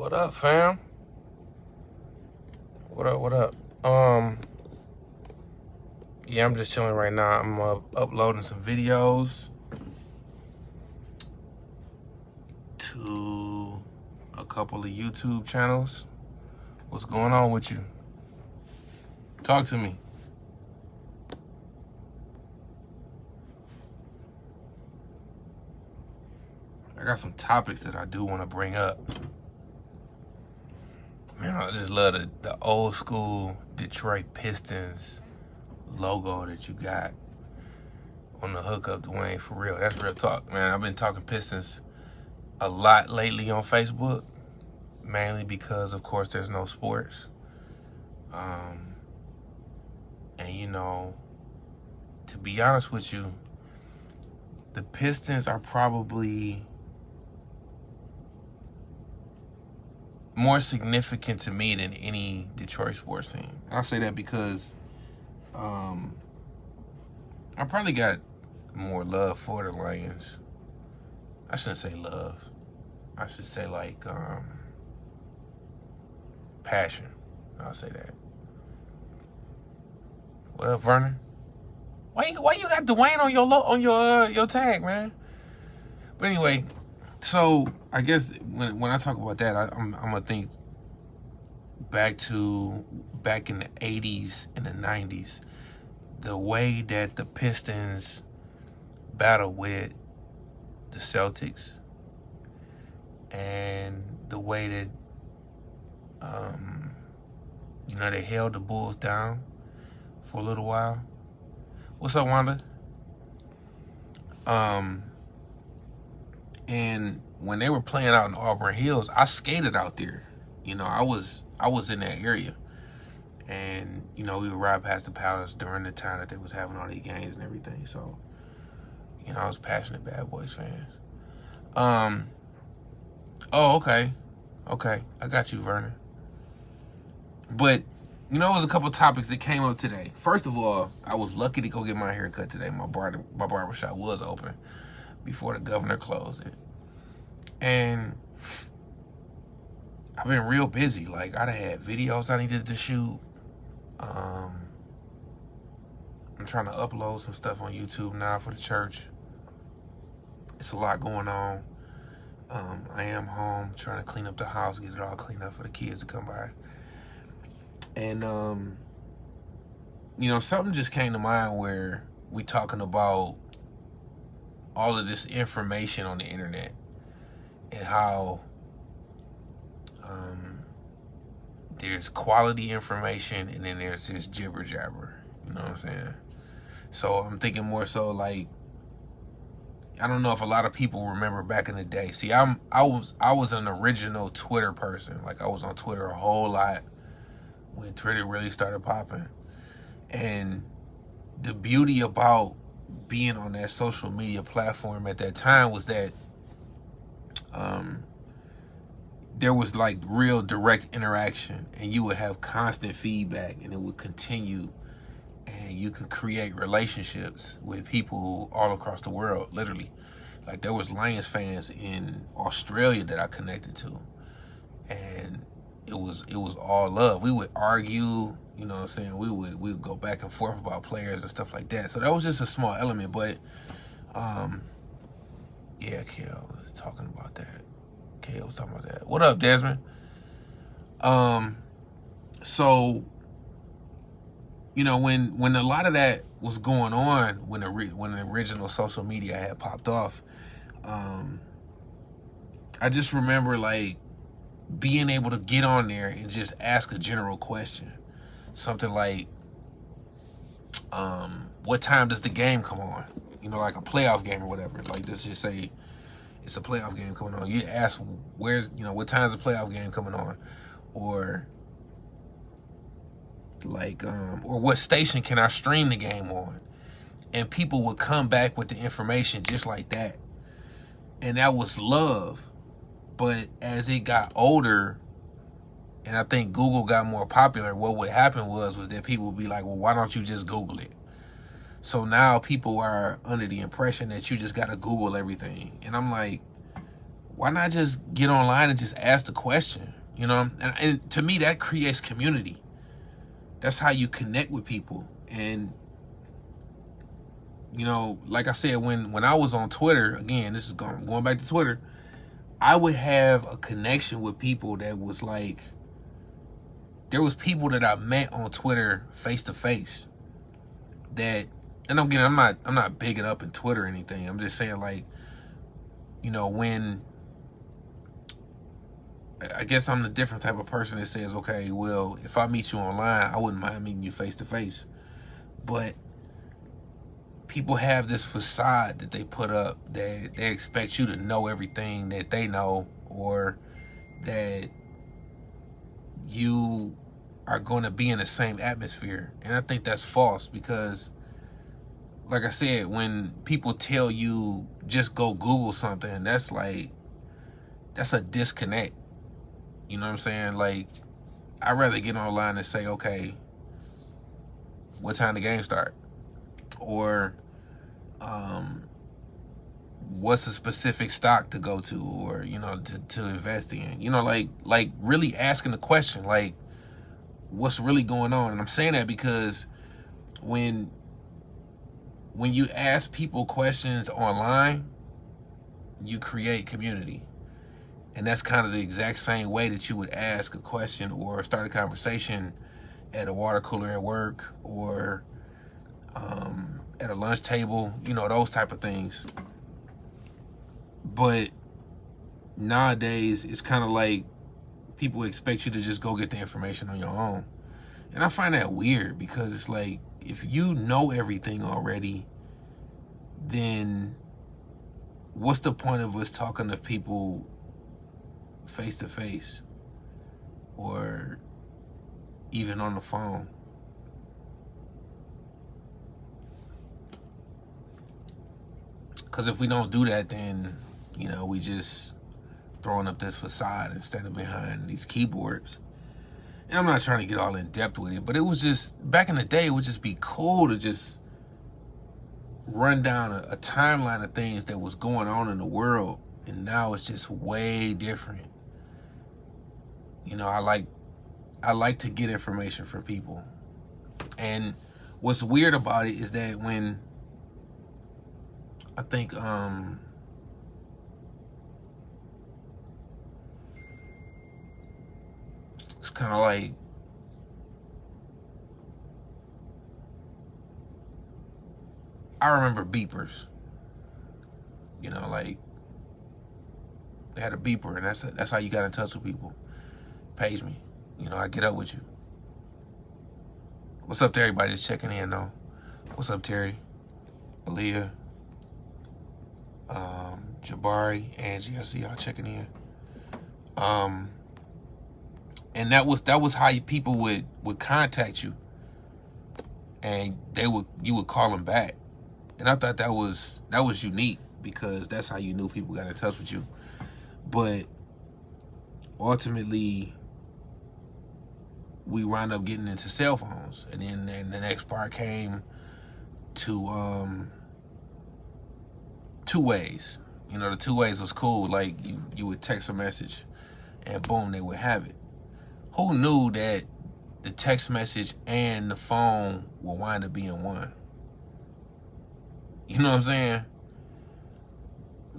What up, fam? What up, what up? Um, yeah, I'm just chilling right now. I'm uploading some videos to a couple of YouTube channels. What's going on with you? Talk to me. I got some topics that I do want to bring up. Man, I just love the old school Detroit Pistons logo that you got on the hookup, Dwayne, for real. That's real talk, man. I've been talking Pistons a lot lately on Facebook, mainly because, of course, there's no sports. And, you know, to be honest with you, the Pistons are probably more significant to me than any Detroit sports team. I say that because I probably got more love for the Lions. I shouldn't say love. I should say like passion. I'll say that. What up, Vernon? Why you got Dwayne on your tag, man? But anyway, so I guess when I talk about that, I'm gonna think back in the 80s and the 90s, the way that the Pistons battled with the Celtics, and the way that they held the Bulls down for a little while. What's up, Wanda? And when they were playing out in Auburn Hills, I skated out there. You know, I was in that area. And, you know, we would ride past the Palace during the time that they was having all these games and everything. So, you know, I was passionate Bad Boys fans. Oh, okay. Okay, I got you, Vernon. But, you know, there was a couple topics that came up today. First of all, I was lucky to go get my hair cut today. My barbershop was open before the governor closed it. And I've been real busy. Like, I had videos I needed to shoot. I'm trying to upload some stuff on YouTube now for the church. It's a lot going on. I am home trying to clean up the house, get it all cleaned up for the kids to come by. And, you know, something just came to mind where we talking about all of this information on the internet and how there's quality information and then there's this jibber jabber. You know what I'm saying? So I'm thinking more so like, I don't know if a lot of people remember back in the day. See, I was an original Twitter person. Like, I was on Twitter a whole lot when Twitter really started popping. And the beauty about being on that social media platform at that time was that there was like real direct interaction, and you would have constant feedback, and it would continue, and you could create relationships with people all across the world, literally. Like, there was Lions fans in Australia that I connected to, and it was all love. We would argue, you know what I'm saying? We would go back and forth about players and stuff like that. So that was just a small element, but yeah, Kel was talking about that. Kel was talking about that. What up, Desmond? So, you know, when a lot of that was going on, when the original social media had popped off, I just remember like being able to get on there and just ask a general question. Something like, what time does the game come on? You know, like a playoff game or whatever. Like, let's just say it's a playoff game coming on. You ask, what time is the playoff game coming on? Or like, or what station can I stream the game on? And people would come back with the information just like that. And that was love. But as it got older, and I think Google got more popular, what would happen was that people would be like, well, why don't you just Google it? So now people are under the impression that you just got to Google everything. And I'm like, why not just get online and just ask the question? You know, and to me that creates community. That's how you connect with people. And you know, like I said, when I was on Twitter, again, this is going back to Twitter, I would have a connection with people that was like, there was people that I met on Twitter face to face that, and again, I'm not bigging up in Twitter or anything. I'm just saying, like, you know, when I guess I'm the different type of person that says, okay, well, if I meet you online, I wouldn't mind meeting you face to face. But people have this facade that they put up that they expect you to know everything that they know, or that you are going to be in the same atmosphere. And I think that's false, because like I said, when people tell you just go Google something, that's a disconnect. You know what I'm saying? Like, I'd rather get online and say, okay, what time the game start? Or what's a specific stock to go to, or, you know, to invest in. You know, like really asking the question, like, what's really going on? And I'm saying that because when you ask people questions online, you create community. And that's kind of the exact same way that you would ask a question or start a conversation at a water cooler at work, or at a lunch table, you know, those type of things. But nowadays, it's kind of like people expect you to just go get the information on your own. And I find that weird, because it's like, if you know everything already, then what's the point of us talking to people face to face, or even on the phone? Because if we don't do that, then, you know, we just throwing up this facade and standing behind these keyboards. And I'm not trying to get all in depth with it, but it was just, back in the day, it would just be cool to just run down a timeline of things that was going on in the world. And now it's just way different. You know, I like to get information from people. And what's weird about it is that when I think it's kind of like, I remember beepers. You know, like, they had a beeper, and that's how you got in touch with people. Page me. You know, I get up with you. What's up to everybody that's checking in, though? What's up, Terry? Aaliyah? Jabari, Angie, I see y'all checking in. And that was how people would contact you, and you would call them back. And I thought that was unique, because that's how you knew people got in touch with you. But ultimately, we wound up getting into cell phones, and then the next part came to two ways. You know, the 2 ways was cool. Like, you would text a message, and boom, they would have it. Who knew that the text message and the phone will wind up being one? You know what I'm saying?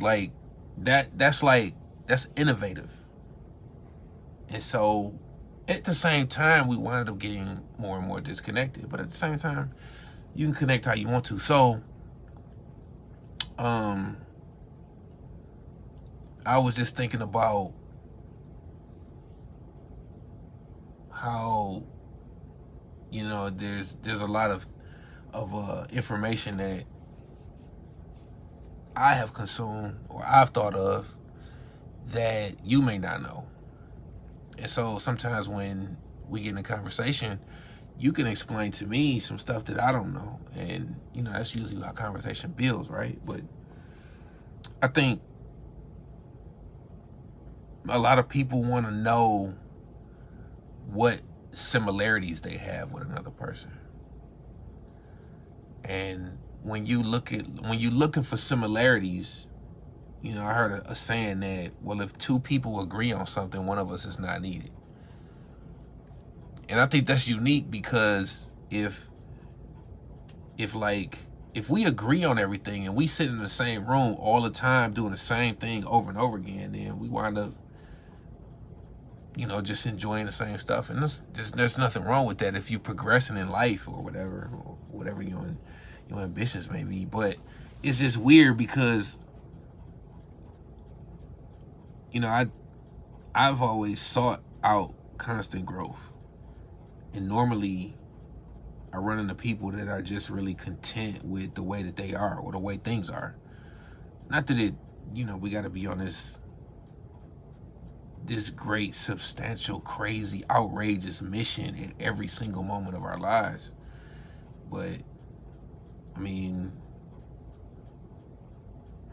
Like, that's innovative. And so, at the same time, we wind up getting more and more disconnected. But at the same time, you can connect how you want to. So, I was just thinking about how, you know, there's a lot of information that I have consumed, or I've thought of, that you may not know. And so sometimes when we get in a conversation, you can explain to me some stuff that I don't know. And, you know, that's usually how conversation builds, right? But I think a lot of people want to know what similarities they have with another person. And when you're looking for similarities, You know, I heard a saying that, well, if two people agree on something, one of us is not needed. And I think that's unique because if we agree on everything and we sit in the same room all the time doing the same thing over and over again, then we wind up, you know, just enjoying the same stuff. And there's nothing wrong with that if you're progressing in life or whatever your ambitions may be. But it's just weird because, you know, I've always sought out constant growth. And normally I run into people that are just really content with the way that they are or the way things are. Not that we got to be on this great, substantial, crazy, outrageous mission at every single moment of our lives. But, I mean,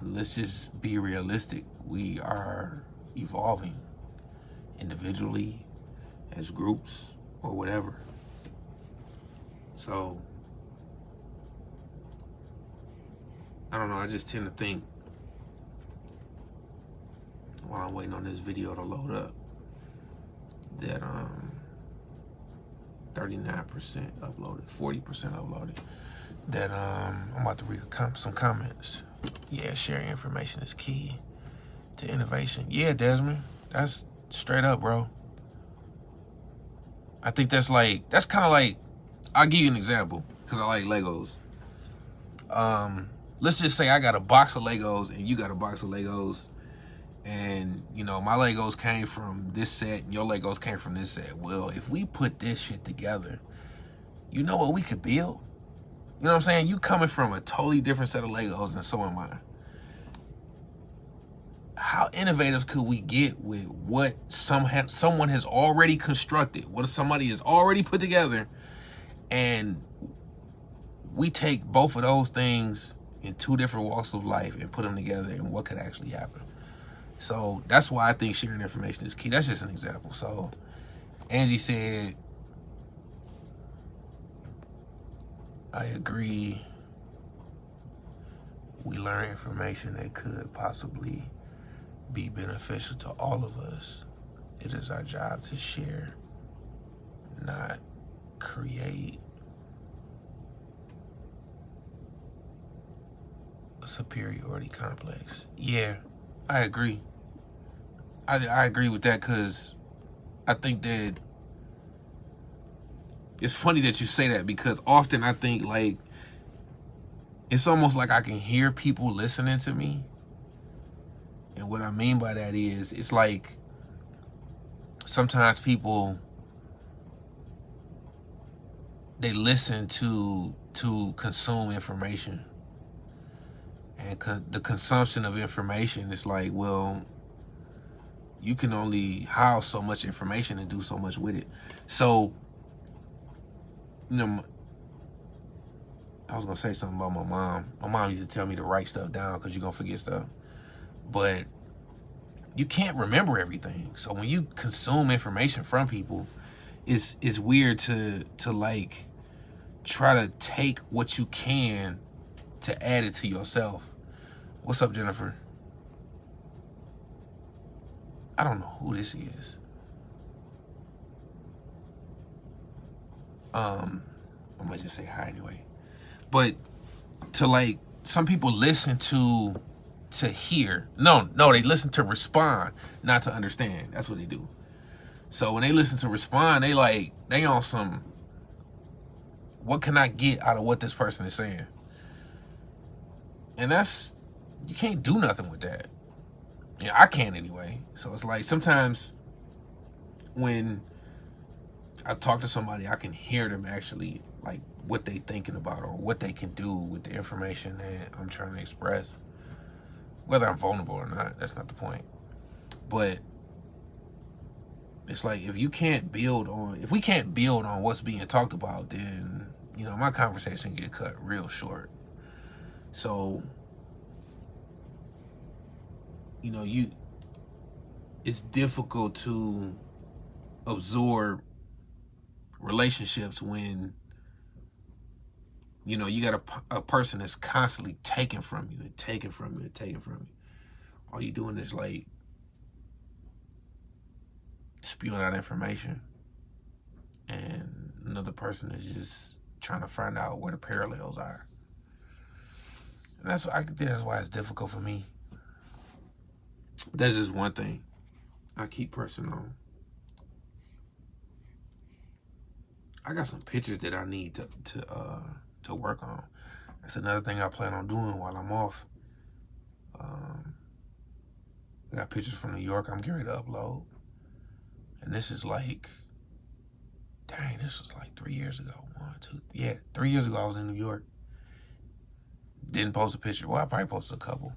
let's just be realistic. We are evolving individually, as groups, or whatever. So, I don't know, I just tend to think, while I'm waiting on this video to load up, that 39% uploaded, 40% uploaded, that I'm about to read some comments. Yeah, sharing information is key to innovation. Yeah, Desmond, that's straight up, bro. I think that's kind of like, I'll give you an example, because I like Legos. Let's just say I got a box of Legos and you got a box of Legos, and, you know, my Legos came from this set and your Legos came from this set. Well, if we put this shit together, you know what we could build? You know what I'm saying? You coming from a totally different set of Legos and so am I. How innovative could we get with what someone has already constructed, what somebody has already put together, and we take both of those things in two different walks of life and put them together, and what could actually happen? So that's why I think sharing information is key. That's just an example. So Angie said, I agree. We learn information that could possibly be beneficial to all of us. It is our job to share, not create a superiority complex. Yeah, I agree. I agree with that, because I think that it's funny that you say that, because often I think, like, it's almost like I can hear people listening to me. And what I mean by that is, it's like sometimes people, they listen to consume information. And the consumption of information is like, well, you can only house so much information and do so much with it. So, you know, I was going to say something about my mom. My mom used to tell me to write stuff down because you're going to forget stuff. But you can't remember everything. So when you consume information from people, it's weird to like try to take what you can to add it to yourself. What's up, Jennifer? I don't know who this is. I might just say hi anyway. But to, like, some people listen to hear. No, they listen to respond, not to understand. That's what they do. So when they listen to respond, they on some, what can I get out of what this person is saying? And you can't do nothing with that. Yeah, I can't anyway. So it's like sometimes when I talk to somebody, I can hear them actually, like, what they thinking about or what they can do with the information that I'm trying to express. Whether I'm vulnerable or not, that's not the point. But it's like, if we can't build on what's being talked about, then, you know, my conversation get cut real short. So, you know, it's difficult to absorb relationships when, you know, you got a person that's constantly taking from you and taking from you and taking from you. all you doing is like spewing out information, and another person is just trying to find out where the parallels are. And I think that's why it's difficult for me. That's just one thing I keep pressing on. I got some pictures that I need to work on. That's another thing I plan on doing while I'm off. I got pictures from New York I'm getting ready to upload. And this is like, dang, this was like 3 years ago. 3 years ago I was in New York. Didn't post a picture. Well, I probably posted a couple.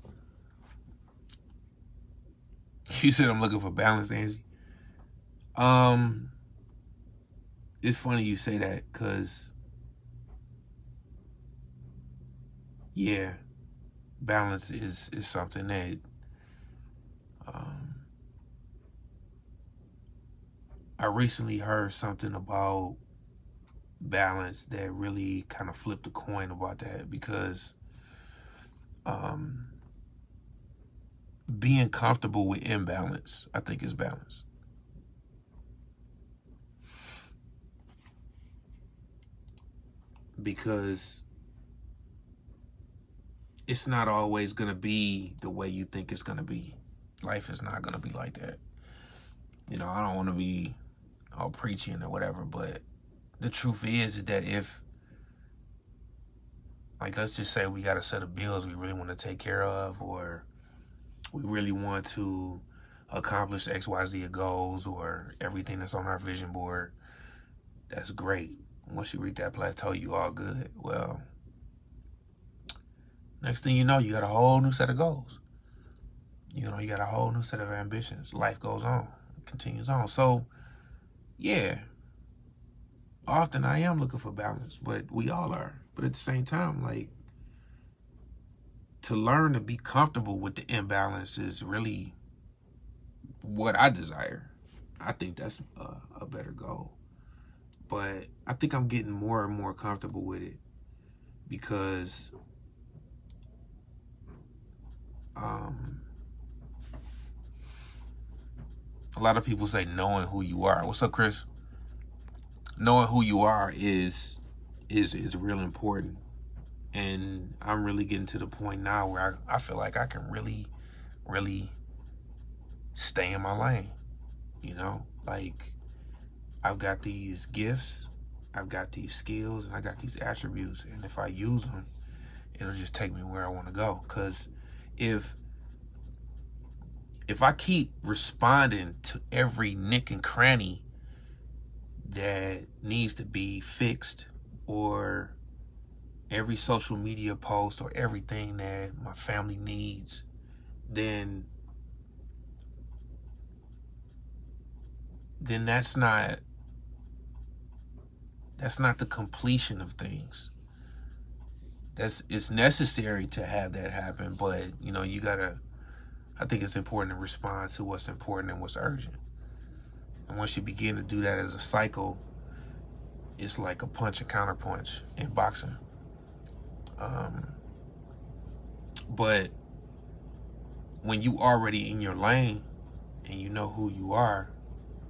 You said I'm looking for balance, Angie. It's funny you say that, because yeah, balance is something that I recently heard something about balance that really kind of flipped the coin about that, because being comfortable with imbalance, I think, is balance. Because it's not always going to be the way you think it's going to be. Life is not going to be like that. You know, I don't want to be all preaching or whatever, but the truth is that if, like, let's just say we got a set of bills we really want to take care of, or we really want to accomplish XYZ goals, or everything that's on our vision board, that's great. Once you reach that plateau, you all good. Well, next thing you know, you got a whole new set of goals. You know, you got a whole new set of ambitions. Life goes on, continues on. So, yeah, often I am looking for balance, but we all are. But at the same time, like, to learn to be comfortable with the imbalance is really what I desire. I think that's a better goal. But I think I'm getting more and more comfortable with it, because a lot of people say knowing who you are. What's up, Chris? Knowing who you are is real important. And I'm really getting to the point now where I feel like I can really, really stay in my lane. You know, like, I've got these gifts, I've got these skills, and I got these attributes. And if I use them, it'll just take me where I want to go. Because if I keep responding to every nick and cranny that needs to be fixed, or every social media post, or everything that my family needs, then that's not the completion of things. It's necessary to have that happen, but you know, I think it's important to respond to what's important and what's urgent. And once you begin to do that as a cycle, it's like a punch and counter punch in boxing. But when you already in your lane and you know who you are,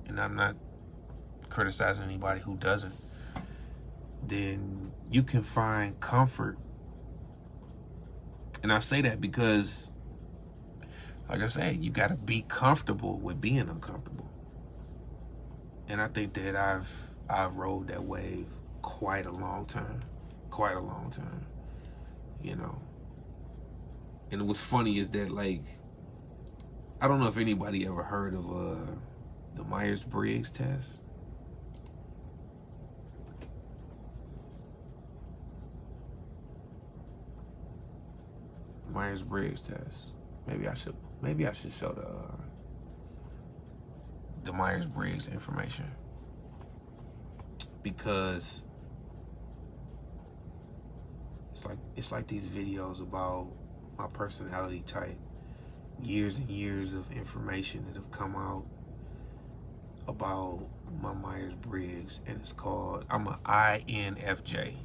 and I'm not criticizing anybody who doesn't, then you can find comfort. And I say that because, like I said, you got to be comfortable with being uncomfortable. And I think that I've rode that wave quite a long time, you know. And what's funny is that, like, I don't know if anybody ever heard of the Myers-Briggs test. Myers-Briggs test. Maybe I should show the Myers-Briggs information, because it's like these videos about my personality type, years and years of information that have come out about my Myers-Briggs, and it's called, I'm an INFJ,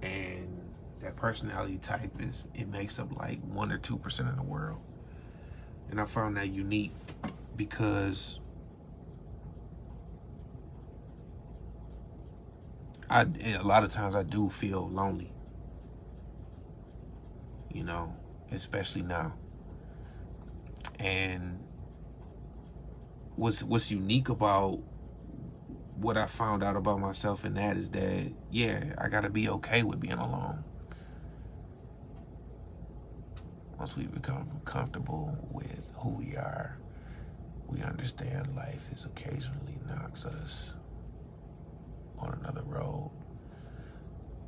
and that personality type it makes up like 1 or 2% of the world. And I found that unique because a lot of times I do feel lonely, you know, especially now. And what's unique about what I found out about myself in that is that, yeah, I gotta be okay with being alone. Once we become comfortable with who we are, we understand life is occasionally knocks us on another road,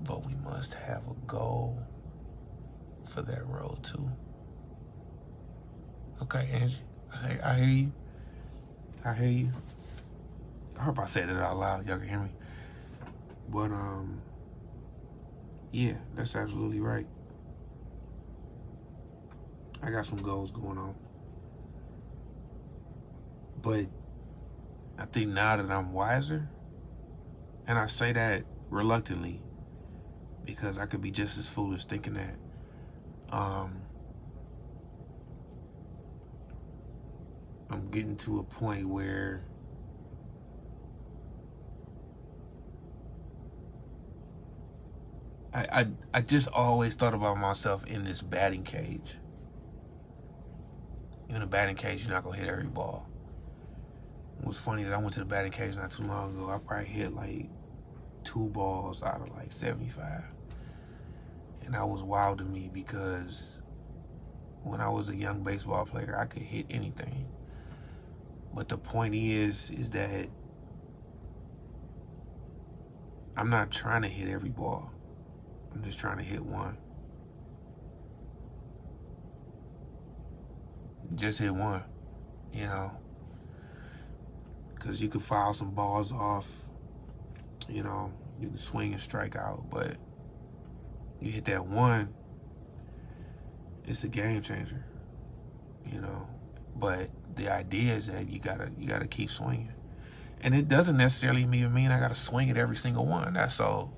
but we must have a goal for that road too. Okay, Angie, I hear you. I hear you. I hope I said it out loud. Y'all can hear me. But yeah, that's absolutely right. I got some goals going on. But I think now that I'm wiser, and I say that reluctantly because I could be just as foolish thinking that, I'm getting to a point where I just always thought about myself in this batting cage. In a batting cage, you're not gonna hit every ball. What's funny is I went to the batting cage not too long ago. I probably hit like 2 balls out of like 75. And that was wild to me because when I was a young baseball player, I could hit anything. But the point is that I'm not trying to hit every ball. I'm just trying to hit one. Just hit one, you know, because you could foul some balls off, you know, you can swing and strike out, but you hit that one, it's a game changer, you know. But the idea is that you gotta keep swinging, and it doesn't necessarily mean I gotta swing at every single one. That's all.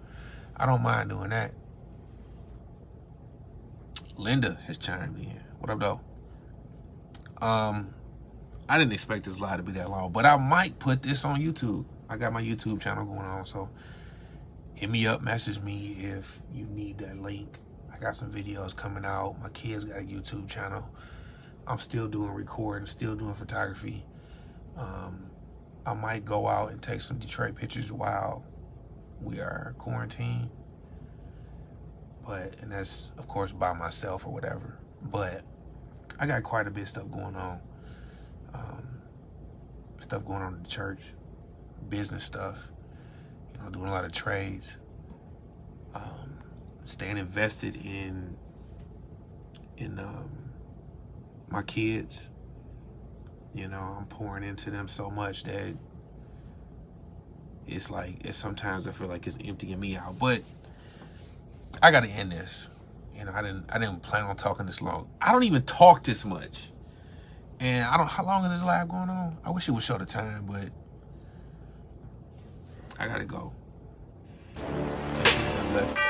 I don't mind doing that. Linda has chimed in. What up, though? I didn't expect this live to be that long, but I might put this on YouTube. I got my YouTube channel going on, so hit me up, message me if you need that link. I got some videos coming out. My kids got a YouTube channel. I'm still doing recording, still doing photography. I might go out and take some Detroit pictures while we are quarantined. And that's, of course, by myself or whatever. But I got quite a bit of stuff going on. Stuff going on in the church, business stuff, you know, doing a lot of trades, staying invested in my kids. You know, I'm pouring into them so much that it's sometimes I feel like it's emptying me out. But I gotta end this. You know, I didn't plan on talking this long. I don't even talk this much. And how long is this live going on? I wish it would show the time, but I gotta go. Take care. God bless.